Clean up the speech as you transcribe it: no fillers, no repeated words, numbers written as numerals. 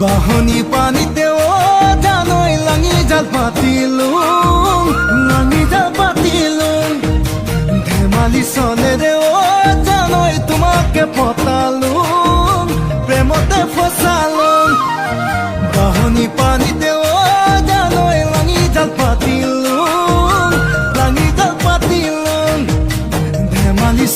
বাহনি পানিতে ও জানই লাঙি জাল পাতিলুম, লাঙি জাল পাতিলুম। ধেমালি চলে রে ও জানই তোমাকে পতালুম, প্রেমতে ফসালুম। বাহনি পানিতে ও জানই লাঙি জাল পাতিলুম, লাঙি জাল পাতিলুম। ধেমালি